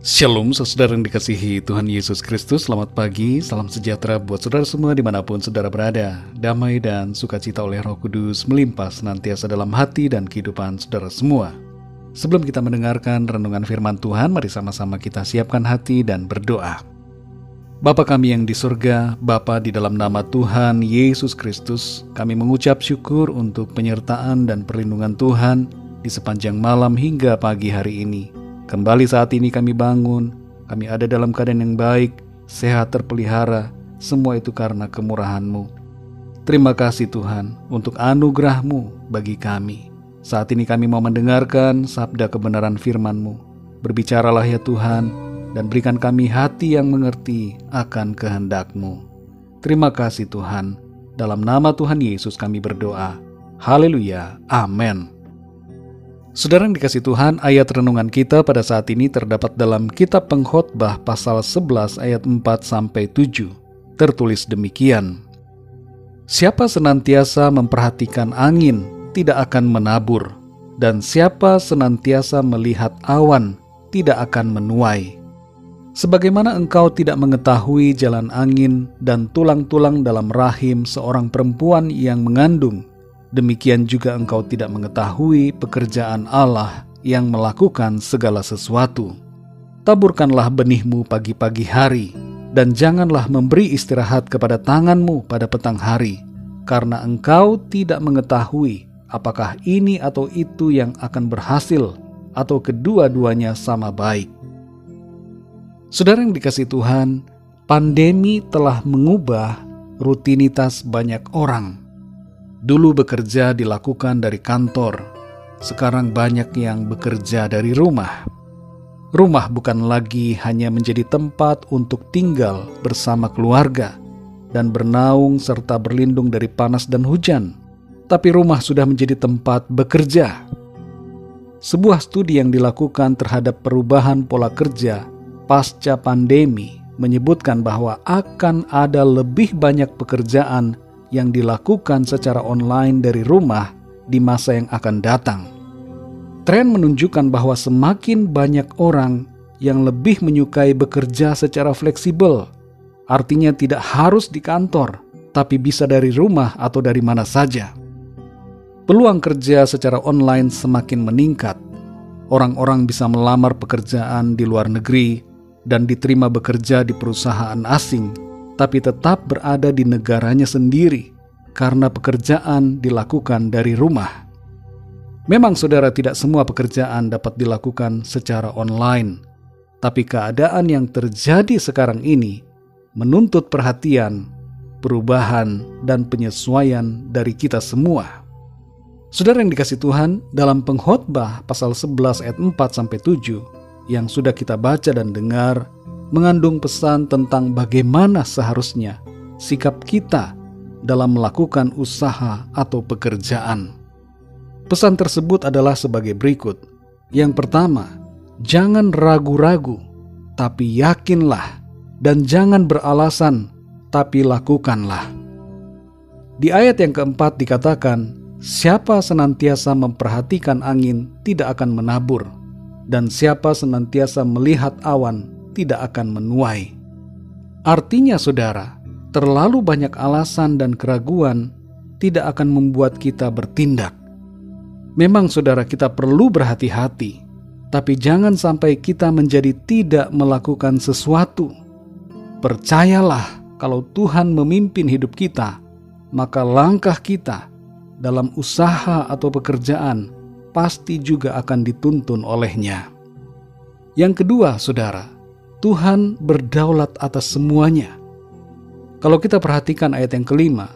Shalom, saudara yang dikasihi Tuhan Yesus Kristus. Selamat pagi, salam sejahtera buat saudara semua dimanapun saudara berada. Damai dan sukacita oleh Roh Kudus melimpah senantiasa dalam hati dan kehidupan saudara semua. Sebelum kita mendengarkan renungan firman Tuhan, mari sama-sama kita siapkan hati dan berdoa. Bapa kami yang di surga, Bapa, di dalam nama Tuhan Yesus Kristus, kami mengucap syukur untuk penyertaan dan perlindungan Tuhan di sepanjang malam hingga pagi hari ini. Kembali saat ini kami bangun, kami ada dalam keadaan yang baik, sehat terpelihara, semua itu karena kemurahan-Mu. Terima kasih Tuhan untuk anugerah-Mu bagi kami. Saat ini kami mau mendengarkan sabda kebenaran firman-Mu. Berbicaralah ya Tuhan, dan berikan kami hati yang mengerti akan kehendak-Mu. Terima kasih Tuhan, dalam nama Tuhan Yesus kami berdoa. Haleluya, amin. Saudara yang dikasih Tuhan, ayat renungan kita pada saat ini terdapat dalam kitab Pengkhotbah pasal 11 ayat 4-7. Tertulis demikian. Siapa senantiasa memperhatikan angin tidak akan menabur, dan siapa senantiasa melihat awan tidak akan menuai. Sebagaimana engkau tidak mengetahui jalan angin dan tulang-tulang dalam rahim seorang perempuan yang mengandung, demikian juga engkau tidak mengetahui pekerjaan Allah yang melakukan segala sesuatu. Taburkanlah benihmu pagi-pagi hari, dan janganlah memberi istirahat kepada tanganmu pada petang hari, karena engkau tidak mengetahui apakah ini atau itu yang akan berhasil, atau kedua-duanya sama baik. Saudara yang dikasihi Tuhan, pandemi telah mengubah rutinitas banyak orang. Dulu bekerja dilakukan dari kantor, sekarang banyak yang bekerja dari rumah. Rumah bukan lagi hanya menjadi tempat untuk tinggal bersama keluarga dan bernaung serta berlindung dari panas dan hujan, tapi rumah sudah menjadi tempat bekerja. Sebuah studi yang dilakukan terhadap perubahan pola kerja pasca pandemi menyebutkan bahwa akan ada lebih banyak pekerjaan yang dilakukan secara online dari rumah di masa yang akan datang. Tren menunjukkan bahwa semakin banyak orang yang lebih menyukai bekerja secara fleksibel. Artinya tidak harus di kantor, tapi bisa dari rumah atau dari mana saja. Peluang kerja secara online semakin meningkat. Orang-orang bisa melamar pekerjaan di luar negeri dan diterima bekerja di perusahaan asing, tapi tetap berada di negaranya sendiri karena pekerjaan dilakukan dari rumah. Memang saudara, tidak semua pekerjaan dapat dilakukan secara online, tapi keadaan yang terjadi sekarang ini menuntut perhatian, perubahan, dan penyesuaian dari kita semua. Saudara yang dikasihi Tuhan, dalam Pengkhotbah pasal 11 ayat 4-7 yang sudah kita baca dan dengar, mengandung pesan tentang bagaimana seharusnya sikap kita dalam melakukan usaha atau pekerjaan. Pesan tersebut adalah sebagai berikut. Yang pertama, jangan ragu-ragu, tapi yakinlah, dan jangan beralasan, tapi lakukanlah. Di ayat yang keempat dikatakan, siapa senantiasa memperhatikan angin tidak akan menabur, dan siapa senantiasa melihat awan tidak akan menuai. Artinya saudara, terlalu banyak alasan dan keraguan tidak akan membuat kita bertindak. Memang saudara, kita perlu berhati-hati, tapi jangan sampai kita menjadi tidak melakukan sesuatu. Percayalah, kalau Tuhan memimpin hidup kita, maka langkah kita dalam usaha atau pekerjaan pasti juga akan dituntun olehnya. Yang kedua saudara, Tuhan berdaulat atas semuanya. Kalau kita perhatikan ayat yang kelima,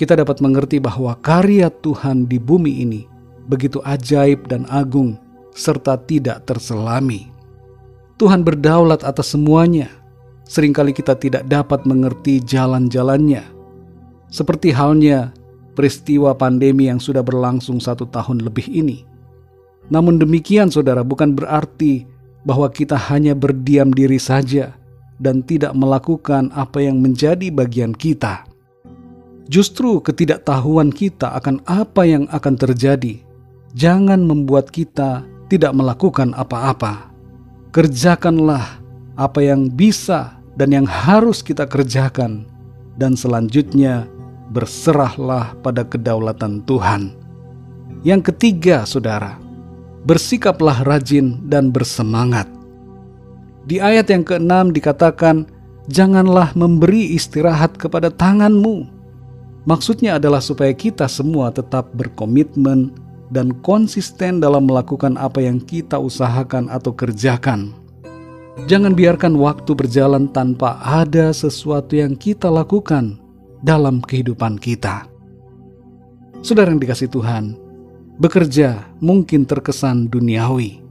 kita dapat mengerti bahwa karya Tuhan di bumi ini begitu ajaib dan agung, serta tidak terselami. Tuhan berdaulat atas semuanya. Seringkali kita tidak dapat mengerti jalan-jalannya. Seperti halnya peristiwa pandemi yang sudah berlangsung 1 tahun lebih ini. Namun demikian saudara, bukan berarti bahwa kita hanya berdiam diri saja dan tidak melakukan apa yang menjadi bagian kita. Justru ketidaktahuan kita akan apa yang akan terjadi jangan membuat kita tidak melakukan apa-apa. Kerjakanlah apa yang bisa dan yang harus kita kerjakan, dan selanjutnya berserahlah pada kedaulatan Tuhan. Yang ketiga, saudara, bersikaplah rajin dan bersemangat. Di ayat yang ke-6 dikatakan, janganlah memberi istirahat kepada tanganmu. Maksudnya adalah supaya kita semua tetap berkomitmen dan konsisten dalam melakukan apa yang kita usahakan atau kerjakan. Jangan biarkan waktu berjalan tanpa ada sesuatu yang kita lakukan dalam kehidupan kita. Saudara yang dikasihi Tuhan, bekerja mungkin terkesan duniawi,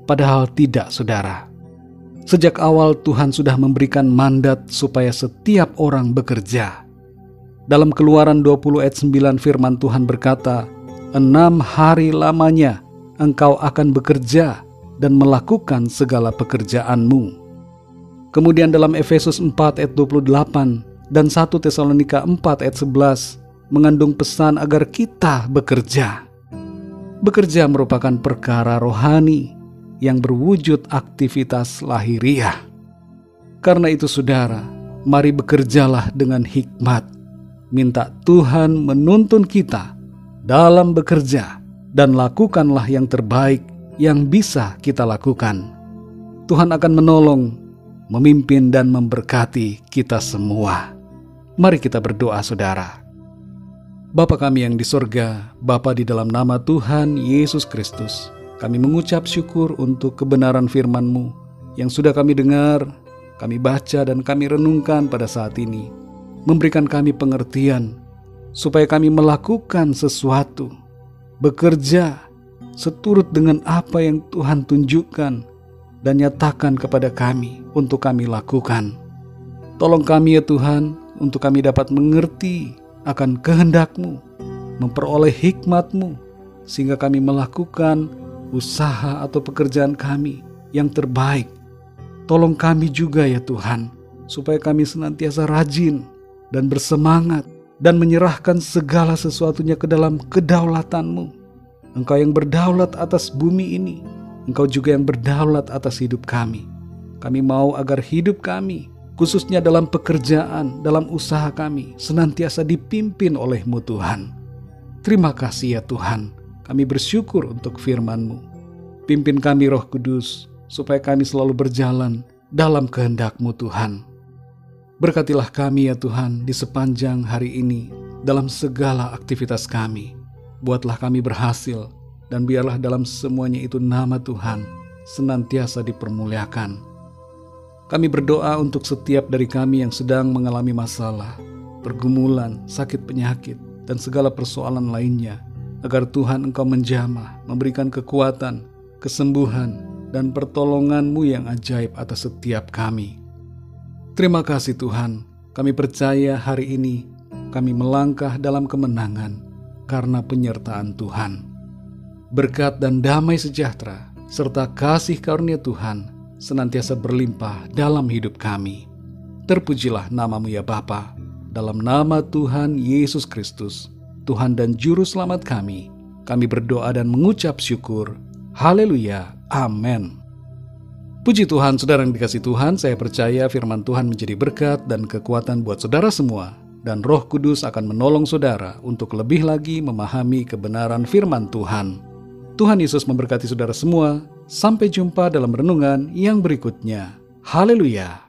padahal tidak, saudara. Sejak awal Tuhan sudah memberikan mandat supaya setiap orang bekerja. Dalam Keluaran 20 ayat 9 firman Tuhan berkata, 6 hari lamanya engkau akan bekerja dan melakukan segala pekerjaanmu. Kemudian dalam Efesus 4 ayat 28 dan 1 Tesalonika 4 ayat 11 mengandung pesan agar kita bekerja. Bekerja merupakan perkara rohani yang berwujud aktivitas lahiriah. Karena itu saudara, mari bekerjalah dengan hikmat. Minta Tuhan menuntun kita dalam bekerja dan lakukanlah yang terbaik yang bisa kita lakukan. Tuhan akan menolong, memimpin dan memberkati kita semua. Mari kita berdoa, saudara. Bapa kami yang di sorga, Bapa di dalam nama Tuhan Yesus Kristus, kami mengucap syukur untuk kebenaran firman-Mu yang sudah kami dengar, kami baca dan kami renungkan pada saat ini. Memberikan kami pengertian supaya kami melakukan sesuatu, bekerja seturut dengan apa yang Tuhan tunjukkan dan nyatakan kepada kami untuk kami lakukan. Tolong kami ya Tuhan, untuk kami dapat mengerti akan kehendak-Mu, memperoleh hikmat-Mu, sehingga kami melakukan usaha atau pekerjaan kami yang terbaik. Tolong kami juga ya Tuhan, supaya kami senantiasa rajin dan bersemangat dan menyerahkan segala sesuatunya ke dalam kedaulatan-Mu. Engkau yang berdaulat atas bumi ini, Engkau juga yang berdaulat atas hidup kami. Kami mau agar hidup kami, khususnya dalam pekerjaan, dalam usaha kami, senantiasa dipimpin oleh-Mu Tuhan. Terima kasih ya Tuhan, kami bersyukur untuk firman-Mu. Pimpin kami Roh Kudus, supaya kami selalu berjalan dalam kehendak-Mu Tuhan. Berkatilah kami ya Tuhan di sepanjang hari ini, dalam segala aktivitas kami. Buatlah kami berhasil, dan biarlah dalam semuanya itu nama Tuhan senantiasa dipermuliakan. Kami berdoa untuk setiap dari kami yang sedang mengalami masalah, pergumulan, sakit penyakit, dan segala persoalan lainnya, agar Tuhan Engkau menjamah, memberikan kekuatan, kesembuhan, dan pertolongan-Mu yang ajaib atas setiap kami. Terima kasih Tuhan, kami percaya hari ini kami melangkah dalam kemenangan karena penyertaan Tuhan. Berkat dan damai sejahtera serta kasih karunia Tuhan senantiasa berlimpah dalam hidup kami. Terpujilah nama-Mu ya Bapa, dalam nama Tuhan Yesus Kristus, Tuhan dan Juru Selamat kami berdoa dan mengucap syukur. Haleluya, amin. Puji Tuhan, saudara yang dikasihi Tuhan, saya percaya firman Tuhan menjadi berkat dan kekuatan buat saudara semua, dan Roh Kudus akan menolong saudara untuk lebih lagi memahami kebenaran firman Tuhan. Tuhan Yesus memberkati saudara semua. Sampai jumpa dalam renungan yang berikutnya. Haleluya.